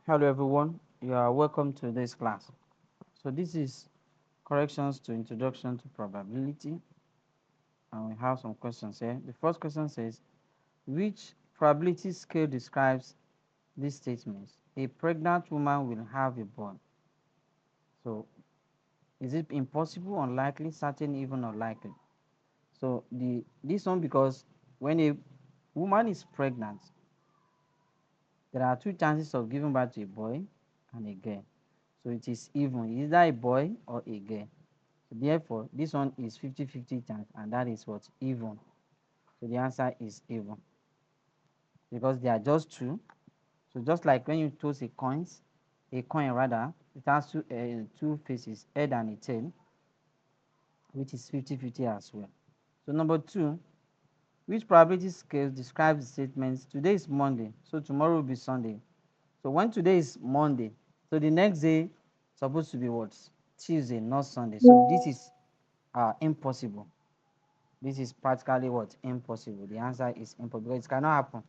Hello everyone, you are welcome to this class. So this is corrections to introduction to probability, and we have some questions here. The first question says, which probability scale describes these statements? A pregnant woman will have a boy. So is it impossible, unlikely, certain, even unlikely? So this one, because when a woman is pregnant, there are two chances of giving birth to a boy and a girl. So it is even, either a boy or a girl. So therefore, this one is 50-50 chance, and that is what? Even. So the answer is even, because they are just two. So just like when you toss a coin rather, it has two faces, head and a tail, which is 50-50 as well. So number two, which probability scale describes the statements today is Monday, so tomorrow will be Sunday. So when today is Monday, so the next day supposed to be what? Tuesday, not Sunday. So this is impossible. This is practically what? Impossible. The answer is impossible because it cannot happen.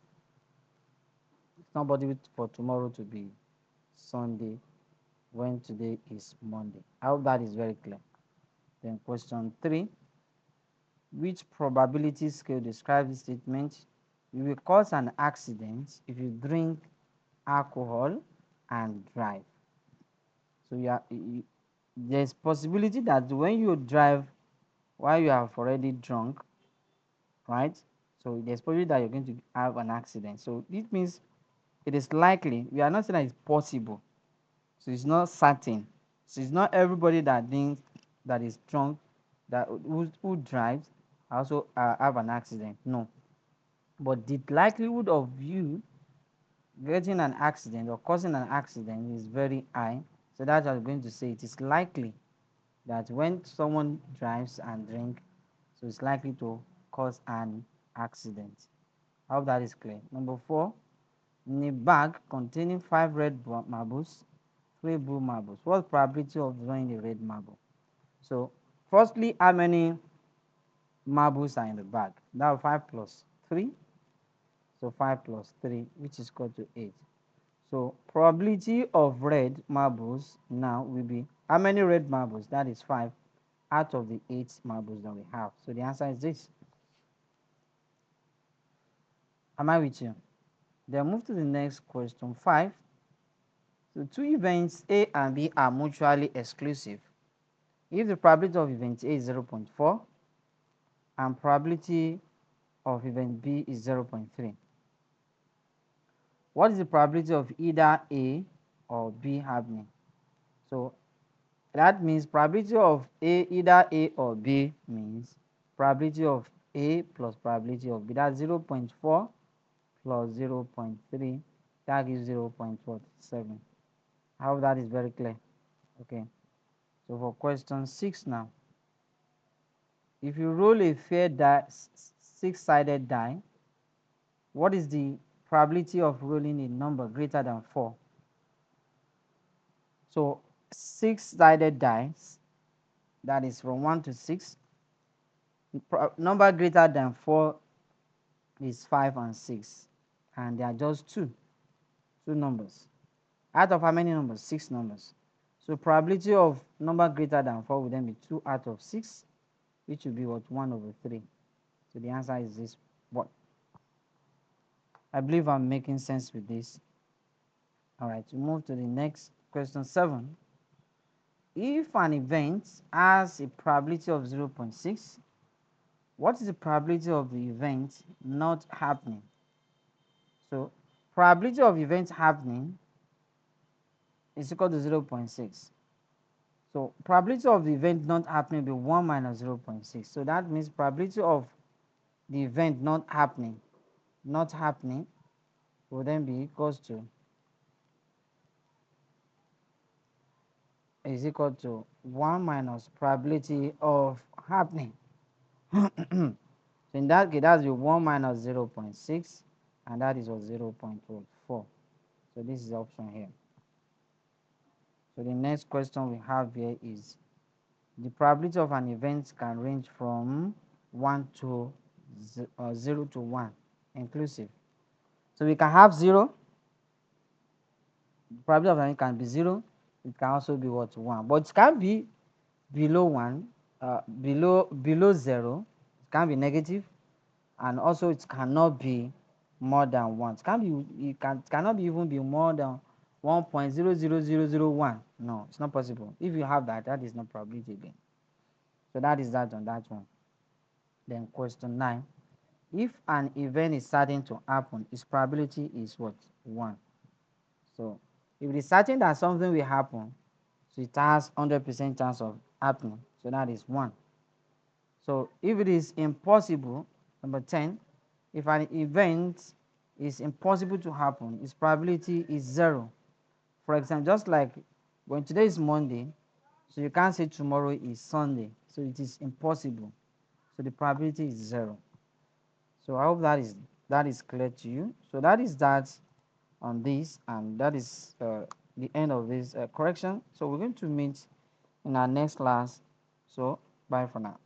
It's not possible for tomorrow to be Sunday when today is Monday. I hope that is very clear. Then question 3. Which probability scale describes the statement? You will cause an accident if you drink alcohol and drive. So there's possibility that when you drive while you have already drunk, right? So there's possibility that you're going to have an accident. So this means it is likely. We are not saying that it's possible. So it's not certain. So it's not everybody that thinks that is drunk, that who drives also have an accident. No. But the likelihood of you getting an accident or causing an accident is very high. So that's what I'm going to say. It is likely that when someone drives and drink, so it's likely to cause an accident. I hope that is clear. Number 4, in a bag containing 5 red marbles, 3 blue marbles, what's the probability of drawing a red marble? So firstly, how many marbles are in the bag? Now 5 plus 3, so 5 plus 3, which is equal to 8. So probability of red marbles now will be how many red marbles? That is 5 out of the 8 marbles that we have. So the answer is this. Am I with you? Then move to the next question 5. So two events A and B are mutually exclusive. If the probability of event A is 0.4 and probability of event B is 0.3, what is the probability of either A or B happening? So that means probability of either A or B means probability of A plus probability of B. That's 0.4 plus 0.3. That gives 0.7. I hope that is very clear. Okay. So for question 6 now, if you roll a fair die, six-sided die, what is the probability of rolling a number greater than 4? So six-sided dice, that is from 1 to 6. Number greater than 4 is 5 and 6, and they are just two numbers. Out of how many numbers? 6 numbers. So probability of number greater than 4 will then be 2 out of 6, which will be what? 1 over 3. So the answer is this one. I believe I'm making sense with this. All right, we move to the next question 7. If an event has a probability of 0.6, what is the probability of the event not happening? So probability of event happening is equal to 0.6. So probability of the event not happening will be 1 minus 0.6. So that means probability of the event not happening will then be equals to is equal to 1 minus probability of happening. So in that case, that's the 1 minus 0.6, and that is what 0.4. So this is the option here. So the next question we have here is the probability of an event can range from 1 to 0 to 1 inclusive. So we can have 0, Probability of happening can be 0. It can also be what, 1, but it can be below 1, below 0. It can be negative, and also it cannot be more than 1. It cannot be even be more than 1.00001. No, it's not possible. If you have that, that is not probability again. So that is that on that one. Then question 9. If an event is certain to happen, its probability is what? 1. So if it is certain that something will happen, so it has 100% chance of happening. So that is 1. So if it is impossible, number 10, if an event is impossible to happen, its probability is 0. For example, just like when today is Monday, so you can't say tomorrow is Sunday. So it is impossible. So the probability is 0. So I hope that is clear to you. So that is that on this, and that is the end of this correction. So we're going to meet in our next class. So bye for now.